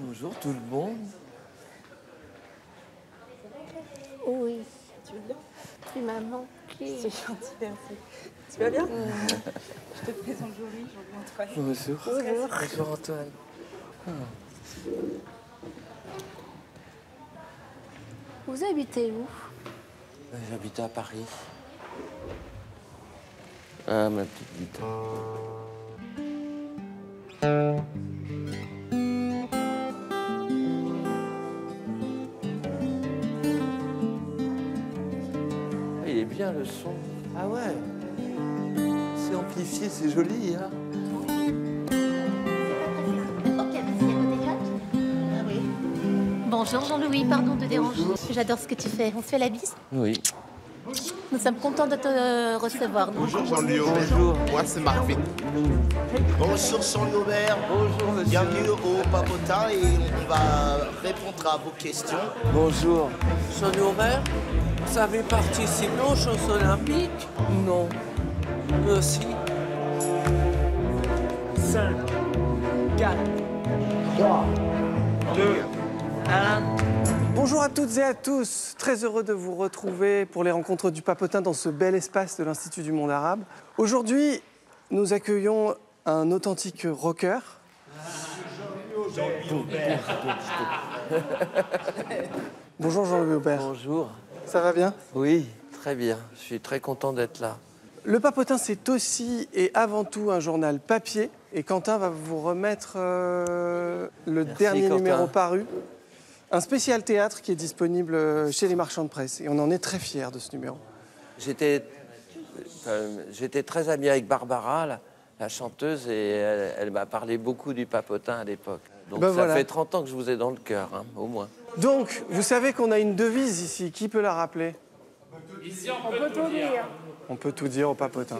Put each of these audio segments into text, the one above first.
Bonjour tout le monde. Oui. Tu vas bien? Tu m'as manqué. C'est gentil, merci. Tu vas bien? Je te présente Jolie, Antoine. Bonjour. Bonjour. Bonjour Antoine. Vous habitez où? J'habite à Paris. Ah, ma petite guitare. Il est bien le son. Ah ouais. C'est amplifié, c'est joli, hein. Ok, vas-y, à côté Jacques. Ah oui. Bonjour Jean-Louis, pardon de déranger. J'adore ce que tu fais. On se fait la bise? Oui. Nous sommes contents de te recevoir. Bonjour Jean-Louis Aubert. Bonjour. Moi c'est Marvin. Bonjour Jean-Louis Aubert. Bonjour monsieur. Bienvenue au Papotin et on va répondre à vos questions. Bonjour. Jean-Louis Aubert, vous avez participé aux Jeux Olympiques? Non. Moi aussi. 5, 4, 3, 2, 1. Bonjour à toutes et à tous, très heureux de vous retrouver pour les rencontres du Papotin dans ce bel espace de l'Institut du monde arabe. Aujourd'hui, nous accueillons un authentique rocker. Bonjour Jean-Louis Aubert. Bonjour. Ça va bien? Oui, très bien. Je suis très content d'être là. Le Papotin, c'est aussi et avant tout un journal papier. Et Quentin va vous remettre le dernier Quentin. numéro paru. Un spécial théâtre qui est disponible chez les marchands de presse. Et on en est très fiers de ce numéro. J'étais très ami avec Barbara, la chanteuse, et elle m'a parlé beaucoup du Papotin à l'époque. Donc Ben ça voilà. fait 30 ans que je vous ai dans le cœur, hein, au moins. Donc, vous savez qu'on a une devise ici. Qui peut la rappeler? On peut tout dire au Papotin.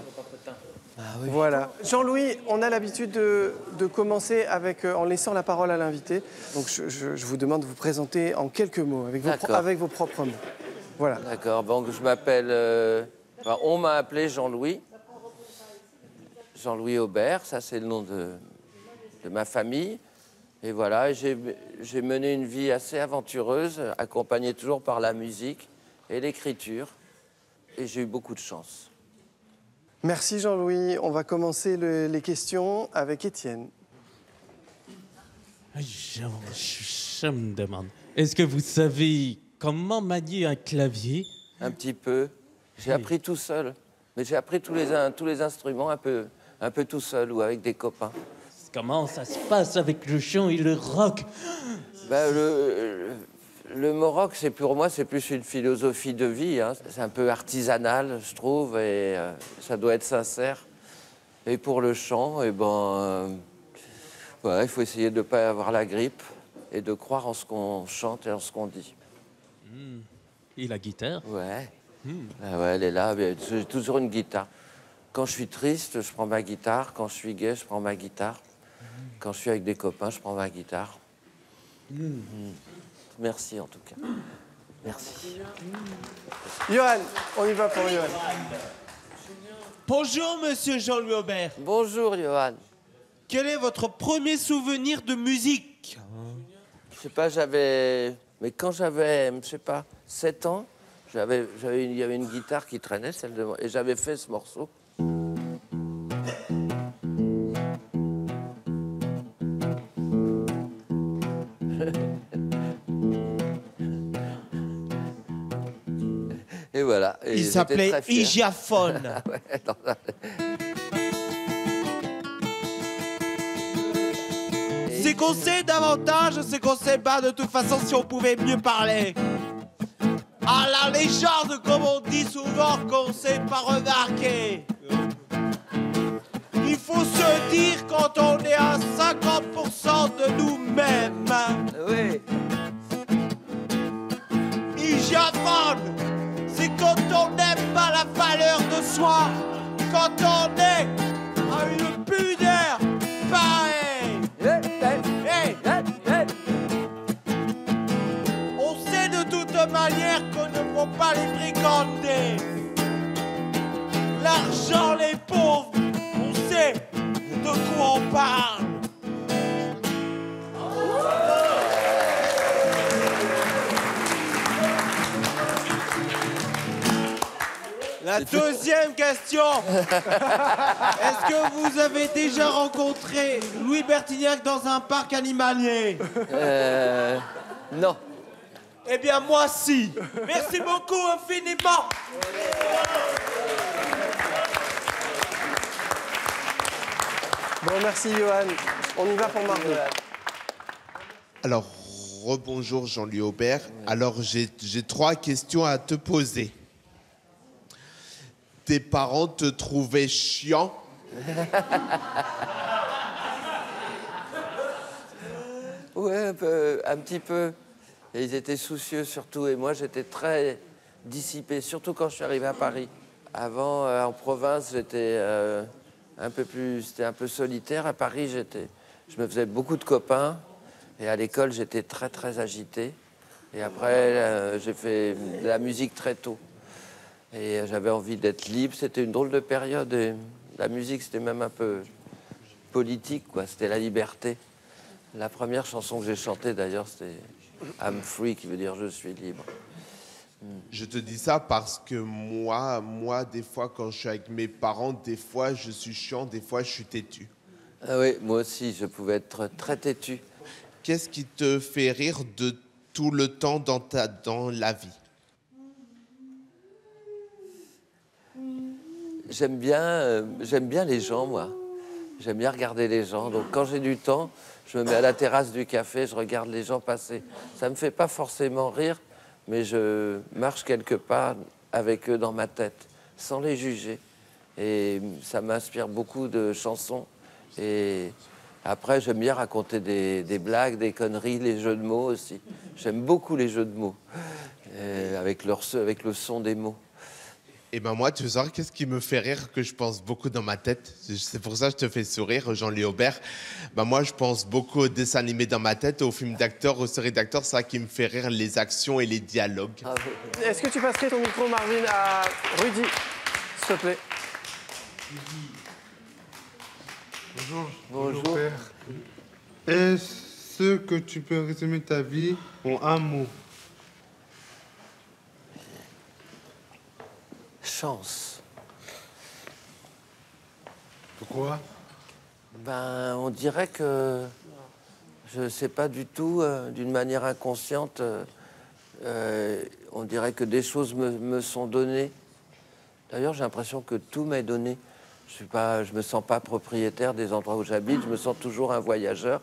Ah oui. Voilà. Jean-Louis, on a l'habitude de commencer en laissant la parole à l'invité. Donc, je vous demande de vous présenter en quelques mots, D'accord. avec vos propres mots. Voilà. D'accord, donc je m'appelle... on m'a appelé Jean-Louis. Jean-Louis Aubert, ça c'est le nom de ma famille. Et voilà, j'ai mené une vie assez aventureuse, accompagnée toujours par la musique et l'écriture. Et j'ai eu beaucoup de chance. Merci Jean-Louis. On va commencer les questions avec Étienne. Je me demande, est-ce que vous savez comment manier un clavier? Un petit peu. J'ai appris tout seul. Mais j'ai appris tous les instruments un peu tout seul ou avec des copains. Comment ça se passe avec le chant et le rock? Ben, le mot rock, pour moi, c'est plus une philosophie de vie. Hein. C'est un peu artisanal, je trouve, et ça doit être sincère. Et pour le chant, il faut essayer de ne pas avoir la grippe et de croire en ce qu'on chante et en ce qu'on dit. Et la guitare? Ouais. Ah ouais, elle est là. J'ai toujours une guitare. Quand je suis triste, je prends ma guitare. Quand je suis gai, je prends ma guitare. Quand je suis avec des copains, je prends ma guitare. Merci en tout cas. Merci. Johan, on y va pour Johan. Bonjour, monsieur Jean-Louis Aubert. Bonjour, Johan. Quel est votre premier souvenir de musique? Je sais pas, mais quand j'avais, 7 ans, il y avait une guitare qui traînait, celle de moi, et j'avais fait ce morceau. Et voilà. Et Il j'étais s'appelait très fier. Hygiaphone. Ah ouais, non. C'est qu'on sait davantage, c'est qu'on sait pas de toute façon si on pouvait mieux parler. À la légende, comme on dit souvent, qu'on sait pas remarquer. Il faut se dire quand on est à 50% de nous-mêmes. Oui. Hygiaphone, c'est quand on n'aime pas la valeur de soi, quand on est à une pudeur pareille. Hey. On sait de toute manière qu'on ne faut pas les fréquenter. L'argent, les pauvres, on sait de quoi on parle. La deuxième question. Est-ce que vous avez déjà rencontré Louis Bertignac dans un parc animalier? Non. Eh bien, moi, si. Merci beaucoup infiniment. Bon, merci Johan. On y va pour Margot. Alors, rebonjour Jean-Louis Aubert. Alors, j'ai 3 questions à te poser. Tes parents te trouvaient chiant? Ouais, un petit peu. Et ils étaient soucieux surtout. Et moi, j'étais très dissipé, surtout quand je suis arrivé à Paris. Avant, en province, j'étais c'était un peu solitaire. À Paris, je me faisais beaucoup de copains. Et à l'école, j'étais très, très agité. Et après, j'ai fait de la musique très tôt. Et j'avais envie d'être libre. C'était une drôle de période. Et la musique, c'était même un peu politique, quoi. C'était la liberté. La première chanson que j'ai chantée, d'ailleurs, c'était I'm Free, qui veut dire je suis libre. Je te dis ça parce que moi, des fois, quand je suis avec mes parents, des fois, je suis chiant, des fois, je suis têtu. Ah oui, moi aussi, je pouvais être très têtu. Qu'est-ce qui te fait rire de tout le temps dans la vie? J'aime bien les gens, moi. J'aime bien regarder les gens. Donc, quand j'ai du temps, je me mets à la terrasse du café, je regarde les gens passer. Ça me fait pas forcément rire, mais je marche quelques pas avec eux dans ma tête, sans les juger. Et ça m'inspire beaucoup de chansons. Et après, j'aime bien raconter des blagues, des conneries, les jeux de mots aussi. J'aime beaucoup les jeux de mots, avec le son des mots. Et ben moi, tu veux savoir qu'est-ce qui me fait rire, que je pense beaucoup dans ma tête? C'est pour ça que je te fais sourire, Jean-Louis Aubert. Ben moi, je pense beaucoup aux dessins animés dans ma tête, aux films d'acteurs, aux séries d'acteurs. C'est ça qui me fait rire, les actions et les dialogues. Ah, Est-ce que tu passerais ton micro, Marvin, à Rudy, s'il te plaît? Bonjour. Bonjour. Père. Est-ce que tu peux résumer ta vie en un mot? Chance. Pourquoi? Ben, on dirait que, je ne sais pas du tout, d'une manière inconsciente, on dirait que des choses me sont données. D'ailleurs, j'ai l'impression que tout m'est donné. Je me sens pas propriétaire des endroits où j'habite, je me sens toujours un voyageur,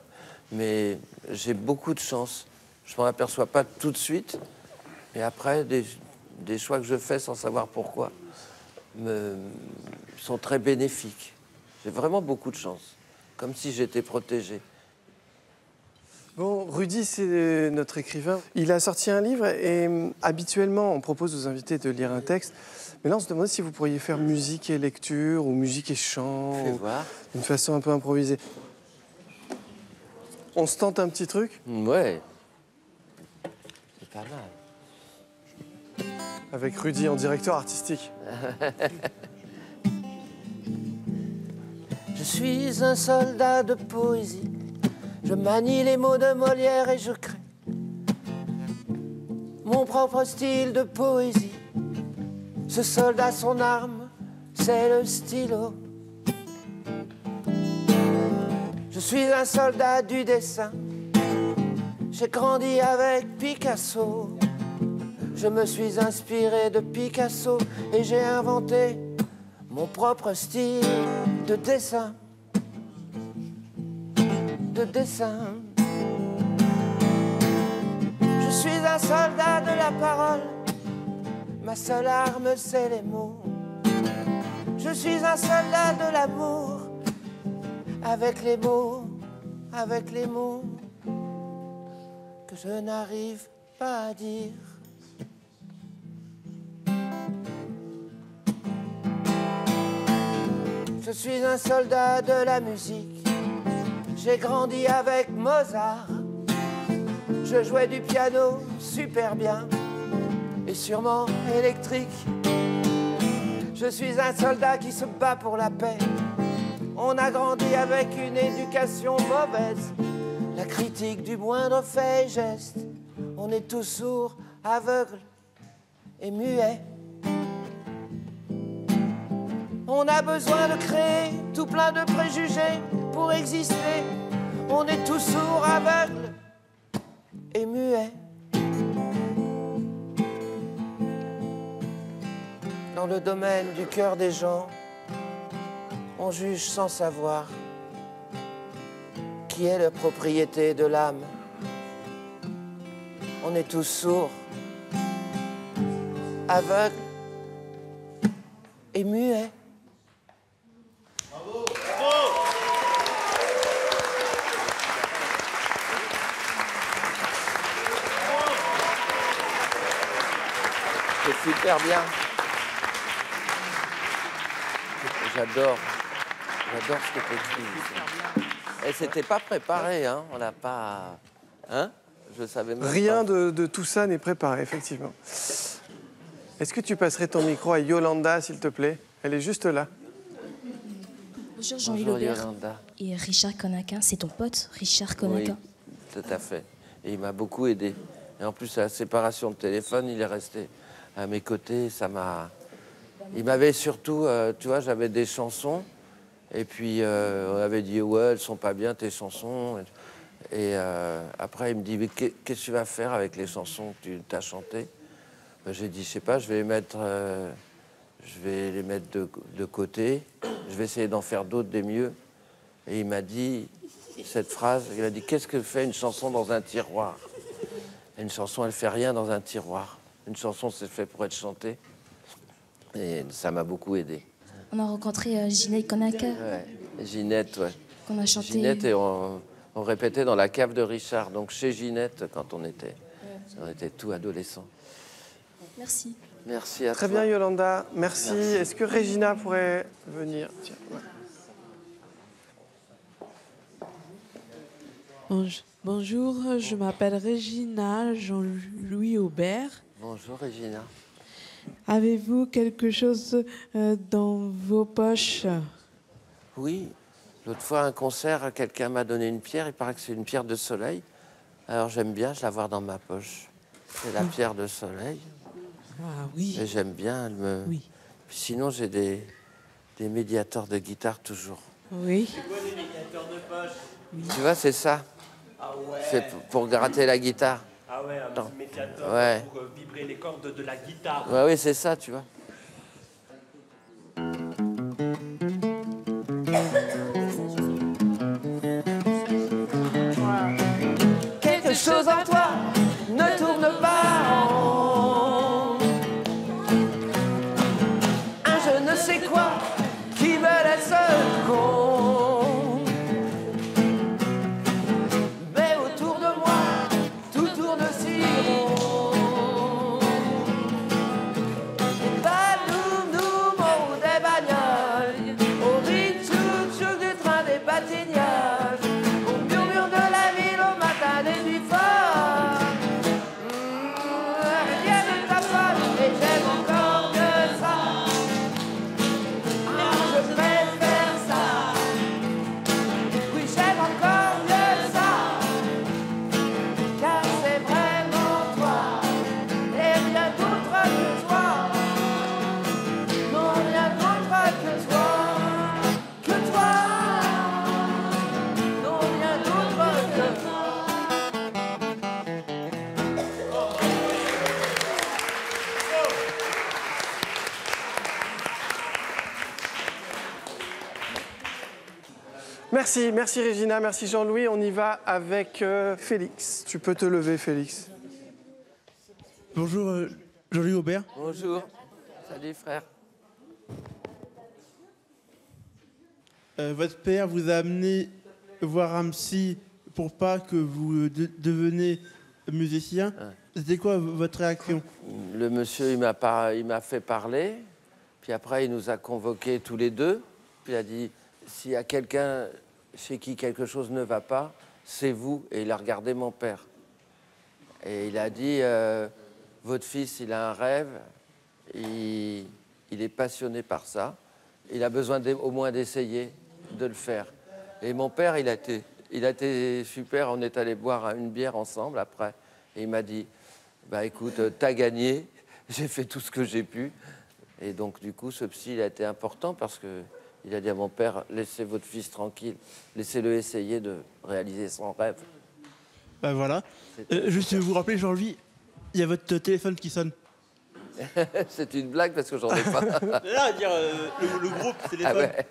mais j'ai beaucoup de chance. Je m'en aperçois pas tout de suite, et après, des choix que je fais sans savoir pourquoi sont très bénéfiques. J'ai vraiment beaucoup de chance, comme si j'étais protégé. Bon, Rudy, c'est notre écrivain. Il a sorti un livre et habituellement, on propose aux invités de lire un texte. Mais là, on se demande si vous pourriez faire musique et lecture ou musique et chant, d'une façon un peu improvisée. On se tente un petit truc? Ouais, c'est pas mal. Avec Rudy en directeur artistique. Je suis un soldat de poésie. Je manie les mots de Molière et je crée mon propre style de poésie. Ce soldat, son arme, c'est le stylo. Je suis un soldat du dessin. J'ai grandi avec Picasso. Je me suis inspiré de Picasso et j'ai inventé mon propre style de dessin. Je suis un soldat de la parole. Ma seule arme, c'est les mots. Je suis un soldat de l'amour. Avec les mots que je n'arrive pas à dire. Je suis un soldat de la musique. J'ai grandi avec Mozart. Je jouais du piano super bien et sûrement électrique. Je suis un soldat qui se bat pour la paix. On a grandi avec une éducation mauvaise. La critique du moindre fait et geste. On est tous sourds, aveugles et muets. On a besoin de créer tout plein de préjugés pour exister. On est tous sourds, aveugles et muets. Dans le domaine du cœur des gens, on juge sans savoir qui est la propriété de l'âme. On est tous sourds, aveugles et muets. Bravo. C'est super bien. J'adore ce que tu écris. Et c'était pas préparé, hein. On n'a pas... Hein? Je savais même Rien pas. de tout ça n'est préparé, effectivement. Est-ce que tu passerais ton micro à Yolanda, s'il te plaît? Elle est juste là. Bonjour Jean-Louis Bonjour, Laubert. Yolanda. Et Richard Conaquin, c'est ton pote, Richard Conaquin? Oui, tout à fait. Et il m'a beaucoup aidé. Et en plus, à la séparation de téléphone, il est resté à mes côtés. Ça m'a... Il m'avait surtout... tu vois, j'avais des chansons. Et puis, on avait dit, ouais, elles sont pas bien, tes chansons. Et après, il me dit, mais qu'est-ce que tu vas faire avec les chansons que tu as chantées? Ben, j'ai dit, je sais pas, je vais les mettre de côté. Je vais essayer d'en faire d'autres, des mieux. Et il m'a dit cette phrase, il a dit, qu'est-ce que fait une chanson dans un tiroir? Et une chanson, elle fait rien dans un tiroir. Une chanson, c'est fait pour être chantée. Et ça m'a beaucoup aidé. On a rencontré Ginette Conaquin. Ouais. Ginette, ouais. Qu'on a chanté. Ginette, et on répétait dans la cave de Richard, donc chez Ginette, quand on était tout adolescents. Merci. Merci à Très toi. bien, Yolanda. Merci. Est-ce que Régina pourrait venir? Tiens, ouais. Bonjour, je m'appelle Régina Jean-Louis Aubert. Bonjour, Régina. Avez-vous quelque chose dans vos poches? Oui, l'autre fois, un concert, quelqu'un m'a donné une pierre. Il paraît que c'est une pierre de soleil. Alors j'aime bien, je la voir dans ma poche. C'est la pierre de soleil. Ah oui. Et j'aime bien. Elle me... Oui. Sinon, j'ai des médiators de guitare toujours. Oui. C'est quoi les médiateurs de poche? Tu vois, c'est ça. Ah ouais. C'est pour gratter la guitare. Ah ouais, un petit médiateur Ouais. pour vibrer les cordes de la guitare. Ouais, oui, c'est ça, tu vois. Quelque chose en toi ne tourne pas en rond. Un je ne sais quoi qui me laisse con. Mais autour de moi, tout tourne si rond. Baloum, noum, au des bagnoles, au ritchou, du train des patignages, au murmure de la ville au matin des nuits fortes. Rien ne t'affole et j'aime encore que ça. Je préfère ça. Oui, j'aime encore que ça. Car c'est vraiment toi. Et rien d'autre que toi. Non, rien d'autre que toi. Que toi. Non, rien d'autre que toi. Merci, merci Régina, merci Jean-Louis. On y va avec Félix. Tu peux te lever, Félix. Bonjour, Jean-Louis Aubert. Bonjour. Salut, frère. Votre père vous a amené voir un psy pour pas que vous deveniez musicien. C'était quoi votre réaction? Le monsieur, il m'a fait parler. Puis après, il nous a convoqués tous les deux. Puis il a dit, s'il y a quelqu'un chez qui quelque chose ne va pas, c'est vous. Et il a regardé mon père. Et il a dit, votre fils, il a un rêve. Il est passionné par ça. Il a besoin au moins d'essayer de le faire. Et mon père, il a été super. On est allé boire une bière ensemble après. Et il m'a dit, bah écoute, t'as gagné. J'ai fait tout ce que j'ai pu. Et donc, du coup, ce psy, il a été important parce qu'il a dit à mon père, laissez votre fils tranquille, laissez-le essayer de réaliser son rêve. Ben voilà. Juste vous rappeler, Jean-Louis, il y a votre téléphone qui sonne. C'est une blague parce que j'en ai pas. Là, dire le groupe téléphone. Ah ouais.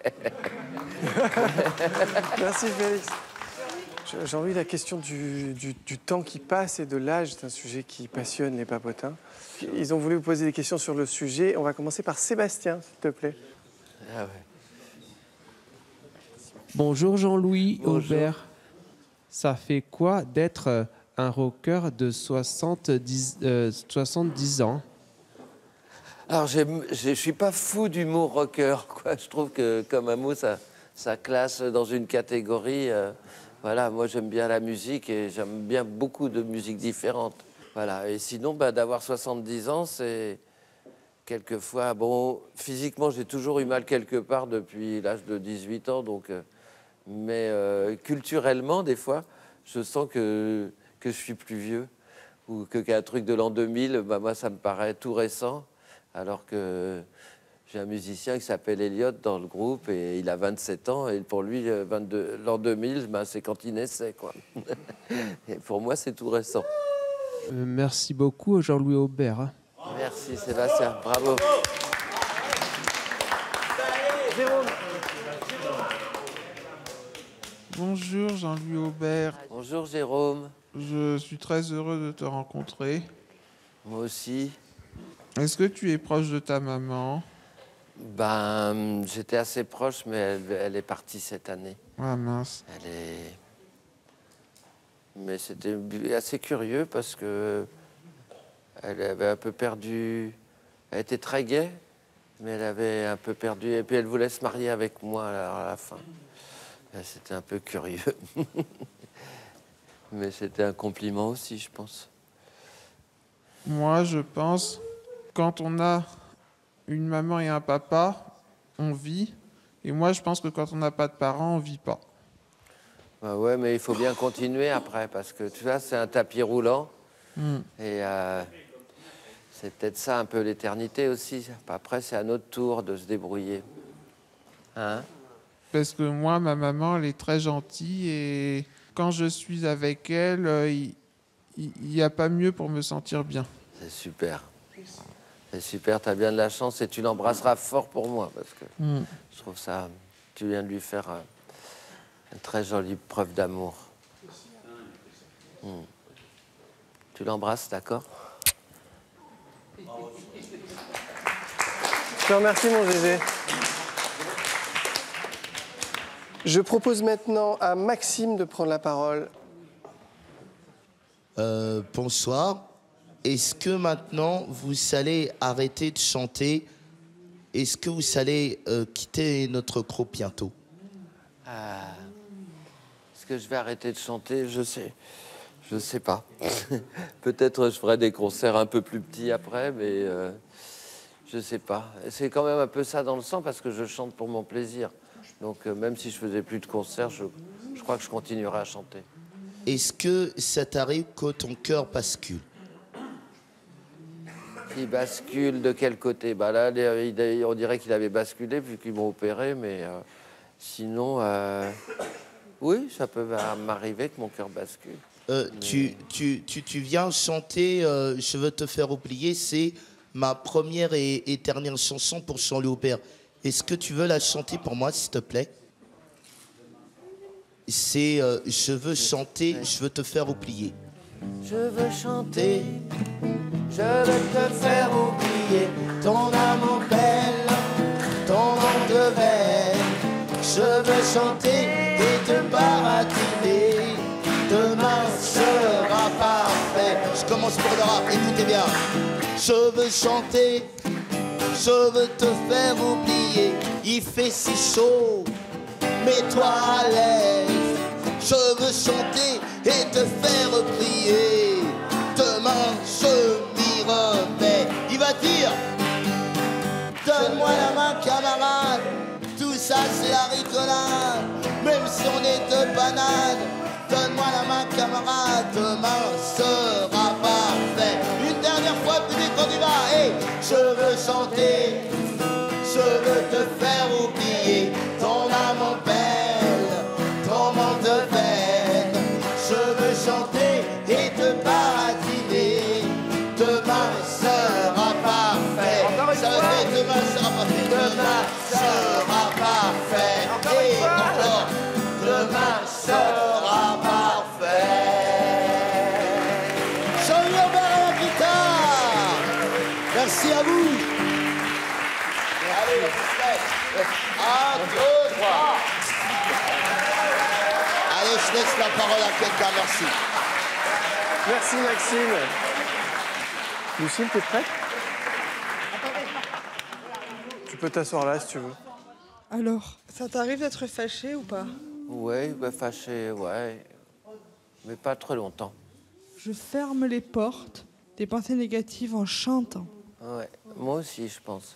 Merci Félix. Jean-Louis, la question du temps qui passe et de l'âge, c'est un sujet qui passionne les papotins. Ils ont voulu vous poser des questions sur le sujet. On va commencer par Sébastien, s'il te plaît. Ah ouais. Bonjour Jean-Louis Bonjour. Aubert. Ça fait quoi d'être un rocker de 70 ans? Alors, je suis pas fou d'humour rocker, quoi. Je trouve que comme un mot, ça classe dans une catégorie. Voilà, moi j'aime bien la musique et j'aime bien beaucoup de musiques différentes. Voilà, et sinon, d'avoir 70 ans, c'est quelquefois... Bon, physiquement, j'ai toujours eu mal quelque part depuis l'âge de 18 ans, donc... mais culturellement, des fois, je sens que je suis plus vieux ou qu'un truc de l'an 2000, moi, ça me paraît tout récent. Alors que j'ai un musicien qui s'appelle Elliot dans le groupe et il a 27 ans et pour lui, l'an 2000, c'est quand il naissait, quoi. Et pour moi, c'est tout récent. Merci beaucoup Jean-Louis Aubert. Hein. Merci Sébastien, bravo. Jérôme. Bonjour Jean-Louis Aubert. Bonjour Jérôme. Je suis très heureux de te rencontrer. Moi aussi. Est-ce que tu es proche de ta maman? J'étais assez proche, mais elle est partie cette année. Ah mince. Mais c'était assez curieux parce que elle avait un peu perdu... Elle était très gaie, mais elle avait un peu perdu... Et puis elle voulait se marier avec moi à la fin. C'était un peu curieux. Mais c'était un compliment aussi, je pense. Moi, je pense, quand on a une maman et un papa, on vit. Et moi, je pense que quand on n'a pas de parents, on vit pas. Bah ouais, mais il faut bien continuer après, parce que tu vois, c'est un tapis roulant. Et c'est peut-être ça un peu l'éternité aussi. Après, c'est à notre tour de se débrouiller. Hein? Parce que moi, ma maman, elle est très gentille et quand je suis avec elle, il n'y a pas mieux pour me sentir bien. C'est super. C'est super, tu as bien de la chance et tu l'embrasseras fort pour moi parce que je trouve ça... Tu viens de lui faire une très jolie preuve d'amour. Tu l'embrasses, d'accord? Je te remercie, mon Gégé. Je propose maintenant à Maxime de prendre la parole. Bonsoir. Est-ce que maintenant vous allez arrêter de chanter? Est-ce que vous allez quitter notre groupe bientôt? Est-ce que je vais arrêter de chanter? Je sais pas. Peut-être je ferai des concerts un peu plus petits après, mais je sais pas. C'est quand même un peu ça dans le sang parce que je chante pour mon plaisir. Donc même si je faisais plus de concerts, je crois que je continuerai à chanter. Est-ce que ça t'arrive que ton cœur bascule? Il bascule de quel côté? Là, on dirait qu'il avait basculé vu qu'ils m'ont opéré, mais sinon, oui, ça peut m'arriver que mon cœur bascule. Tu viens chanter Je veux te faire oublier, c'est ma première et dernière chanson pour Jean-Louis Aubert. Est-ce que tu veux la chanter pour moi, s'il te plaît? C'est Je veux chanter, je veux te faire oublier. Je veux chanter, je veux te faire oublier ton amour belle, ton nom de veine. Je veux chanter et te baratiner. Demain sera parfait. Je commence pour le rap, écoutez bien. Je veux chanter, je veux te faire oublier. Il fait si chaud, mets-toi à l'aise. Je veux chanter et te faire prier. Demain je m'y remets. Il va dire, donne-moi la main camarade. Tout ça c'est la rigolade. Même si on est de banane. Donne-moi la main camarade. Demain sera parfait. Une dernière fois, petit on y va. Hey, je veux chanter, veux te faire oublier ton âme belle, ton monde de veine. Je veux chanter et te baratiner. Demain sera parfait. Ça fait demain sera parfait. Demain sera parfait. Et encore, demain sera parfait. Jean-Louis Aubert à la guitare. Merci à vous. Allez, un, deux, trois. Allez, je laisse la parole à quelqu'un, merci. Merci Maxime. Lucille, t'es prête? Tu peux t'asseoir là si tu veux. Alors, ça t'arrive d'être fâché ou pas? Ouais, bah, fâché, ouais. Mais pas trop longtemps. Je ferme les portes des pensées négatives en chantant. Ouais, moi aussi, je pense.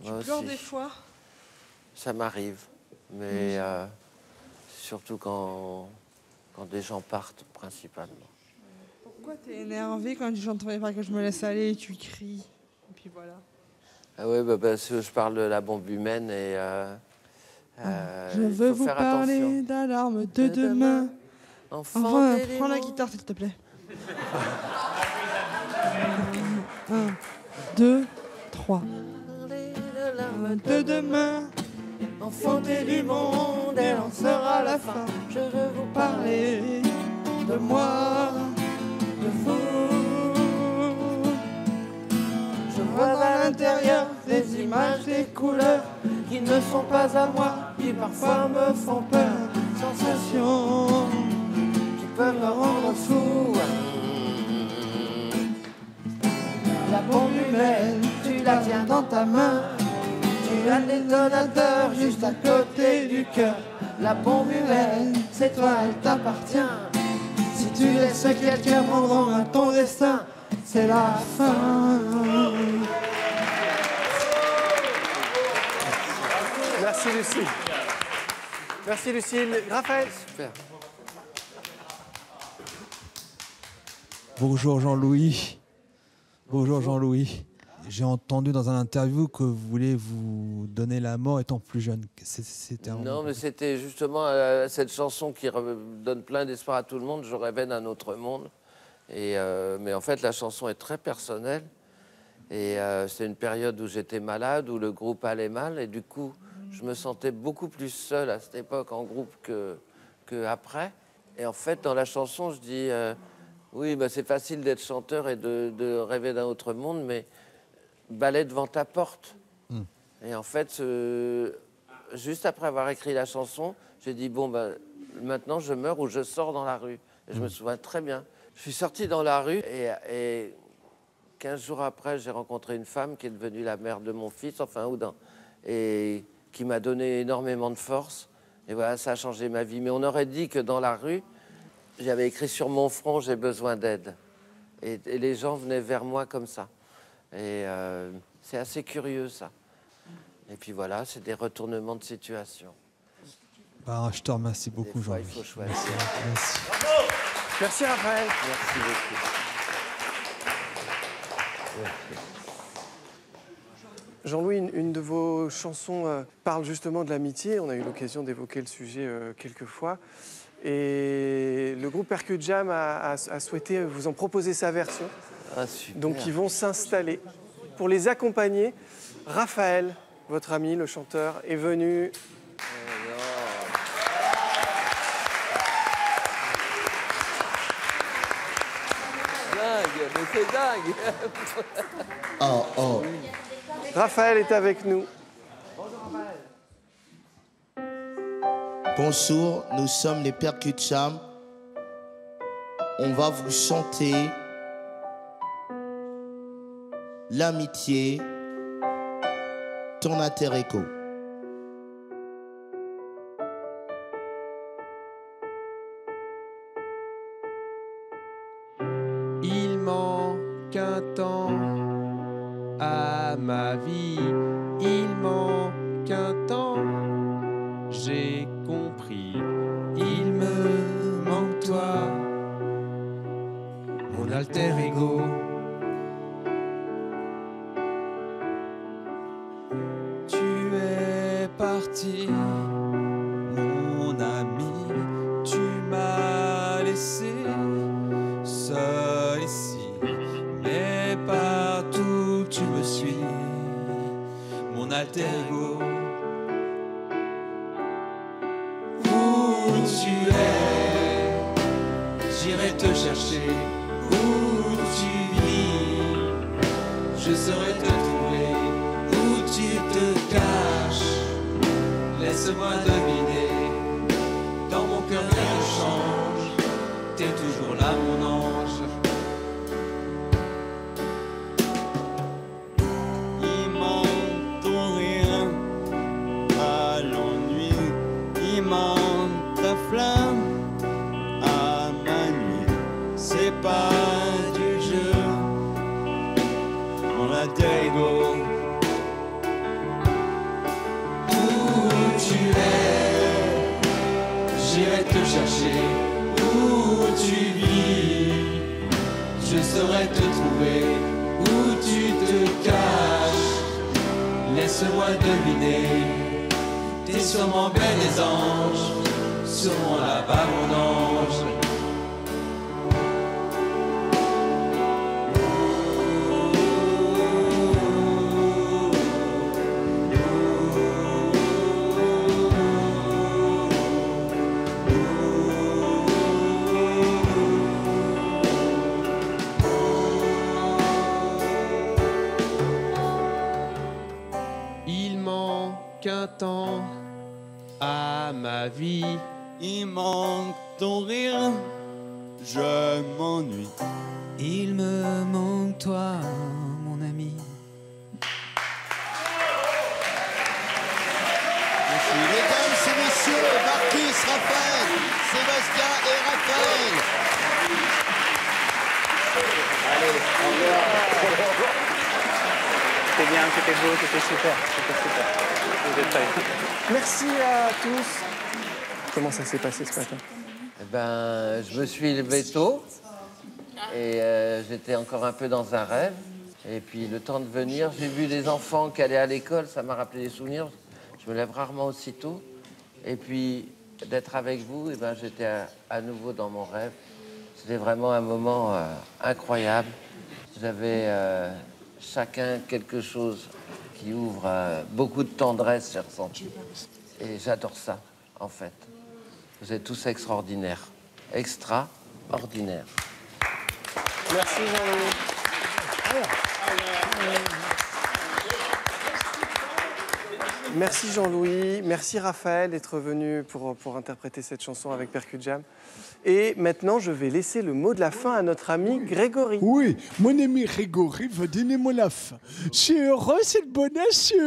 Tu Moi pleures aussi. des fois? Ça m'arrive, mais surtout quand des gens partent, principalement. Pourquoi t'es énervé quand j'entends pas que je me laisse aller et tu cries? Et puis voilà. Ah ouais, bah, parce que je parle de la bombe humaine et Je veux faut vous faire parler attention. d'alarme de demain. Enfant Enfin, d'éléments. prends la guitare s'il te plaît. 1, 2, 3. De demain, enfantée du monde, elle en sera la fin. Je veux vous parler de moi, de vous. Je vois à l'intérieur des images, des couleurs qui ne sont pas à moi, qui parfois me font peur. Sensations qui peuvent me rendre fou. La bombe humaine, tu la tiens dans ta main. Tu as le détonateur juste à côté du cœur. La bombe humaine, c'est toi, elle t'appartient. Si tu laisses quelqu'un prendre en main ton destin, c'est la fin. Merci Lucille. Merci Lucille. Raphaël. Super. Bonjour Jean-Louis. Bonjour Jean-Louis. J'ai entendu dans un interview que vous voulez vous donner la mort étant plus jeune. C'était un... Non, mais c'était justement cette chanson qui donne plein d'espoir à tout le monde. Je rêvais d'un autre monde. Mais en fait, la chanson est très personnelle. Et c'est une période où j'étais malade, où le groupe allait mal. Et du coup, je me sentais beaucoup plus seul à cette époque en groupe que après. Et en fait, dans la chanson, je dis... oui, bah, c'est facile d'être chanteur et de rêver d'un autre monde, mais balai devant ta porte. Et en fait, juste après avoir écrit la chanson, j'ai dit, bon, bah, maintenant je meurs ou je sors dans la rue. Et je me souviens très bien. Je suis sorti dans la rue et 15 jours après, j'ai rencontré une femme qui est devenue la mère de mon fils, enfin, et qui m'a donné énormément de force. Et voilà, ça a changé ma vie. Mais on aurait dit que dans la rue, j'avais écrit sur mon front, j'ai besoin d'aide. Et les gens venaient vers moi comme ça. Et c'est assez curieux, ça. Et puis voilà, c'est des retournements de situation. Bah, je te remercie beaucoup, Des fois, Jean-Louis. il faut choisir. Merci. Merci Raphaël. Merci beaucoup. Jean-Louis, une de vos chansons parle justement de l'amitié. On a eu l'occasion d'évoquer le sujet quelques fois. Et le groupe Percut Jam a souhaité vous en proposer sa version. Ah, super. Donc ils vont s'installer. Pour les accompagner, Raphaël, votre ami, le chanteur, est venu. Dingue, mais c'est dingue. Oh. Raphaël est avec nous. Bonjour, nous sommes les Percut Jam. On va vous chanter l'amitié, ton alter ego. Il manque un temps à ma vie, il manque un temps, j'ai compris, il me manque toi, mon alter ego. tu es, j'irai te chercher où tu vis. Je saurai te trouver où tu te caches. Laisse-moi deviner, dans mon cœur rien ne change. T'es toujours là mon ange. Il manque ton rire à l'ennui, il manque ta flamme à ma nuit. C'est pas du jeu, on a des ego. Où tu es, j'irai te chercher où tu vis. Je saurai te trouver où tu te caches. Laisse-moi deviner, t'es sûrement belle des anges, sûrement là-bas mon ange. Il manque un temps à ma vie. Il manque ton rire, je m'ennuie. Il me manque toi, mon ami. Merci. Mesdames et messieurs, Marcus, Raphaël, Sébastien et Raphaël. Allez, au revoir. C'était bien, c'était beau, c'était super. C'était super. Vous êtes très bien. Merci à tous. Comment ça s'est passé ce matin? Eh ben, je me suis levé tôt et j'étais encore un peu dans un rêve. Et puis le temps de venir, j'ai vu des enfants qui allaient à l'école, ça m'a rappelé des souvenirs. Je me lève rarement aussitôt. Et puis d'être avec vous, eh ben, j'étais à nouveau dans mon rêve. C'était vraiment un moment incroyable. J'avais chacun quelque chose qui ouvre beaucoup de tendresse, j'ai ressenti. Et j'adore ça, en fait. Vous êtes tous extraordinaires. Extraordinaires. Merci Jean-Louis. Merci Jean-Louis, merci Raphaël d'être venu pour interpréter cette chanson avec Percu Jam. Et maintenant, je vais laisser le mot de la fin à notre ami Grégory. Oui, mon ami Grégory va donner moi la fin. Je suis heureux, c'est le bonheur, je suis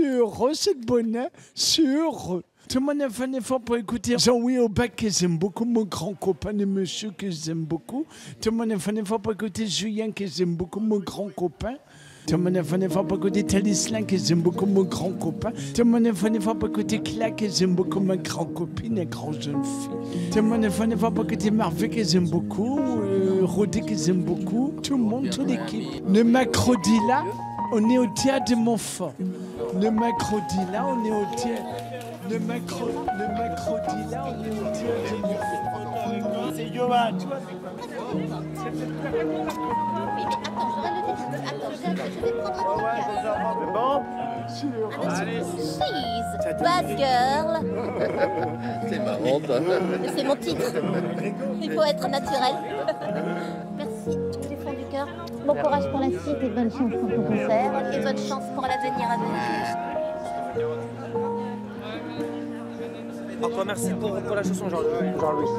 heureux, c'est le bonheur, c'est heureux. Tout le monde a fait un effort pour écouter Jean-Louis Aubec, que j'aime beaucoup, mon grand copain de monsieur que j'aime beaucoup. Tout le monde a fait un effort pour écouter Julien, que j'aime beaucoup, mon grand copain. Tout le monde a fait un effort pour écouter Talislan, que j'aime beaucoup, mon grand copain. Tout le monde a fait un effort pour écouter Cla, que j'aime beaucoup, ma grande copine, une grande jeune fille. Tout le monde a fait un effort pour écouter Marvé, que j'aime beaucoup, Rodé, que j'aime beaucoup. Tout le monde, toute l'équipe. Le mercredi là, on est au théâtre de Montfort. Le mercredi là, on est au théâtre. Le mercredi là, on est au théâtre de Montfort. C'est Yoann. Bad girl. C'est marrant, toi. C'est mon titre. Il faut être naturel. Merci du fond du cœur. Bon courage pour la suite et bonne chance pour ton concert. Et bonne chance pour l'avenir à venir. Encore merci pour la chanson, Jean-Louis.